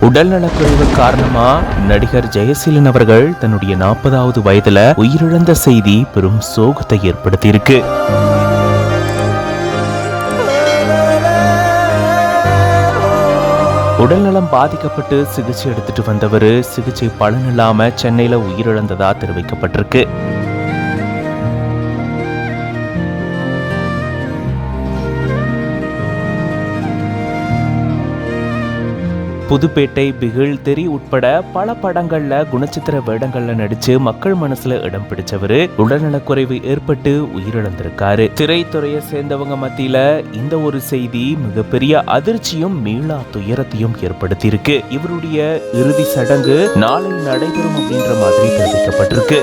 உடல்நலக்குறைவு காரணமா நடிகர் ஜெயசீலன் அவர்கள் தன்னுடைய 40வது வயதுல உயிரிழந்த செய்தி பெரும் சோகத்தை ஏற்படுத்தியிருக்கு. உடல்நலம் பாதிக்கப்பட்டு சிகிச்சை எடுத்துட்டு வந்தவர் சிகிச்சை பலனில்லாம சென்னையில உயிரிழந்ததா தெரிவிக்கப்பட்டிருக்கு. புதுப்பேட்டை, பிகில், தெரி உட்பட பல படங்கள்ல குணச்சித்திர வேடங்கள்ல நடிச்சு மக்கள் மனசுல இடம் பிடிச்சவரு உடல்நலக்குறைவு ஏற்பட்டு உயிரிழந்திருக்காரு. திரைத்துறையை சேர்ந்தவங்க மத்தியில இந்த ஒரு செய்தி மிகப்பெரிய அதிர்ச்சியும் மீளா துயரத்தையும் ஏற்படுத்தியிருக்கு. இவருடைய இறுதி சடங்கு நாளை நடைபெறும் அப்படின்ற மாதிரி தெரிவிக்கப்பட்டிருக்கு.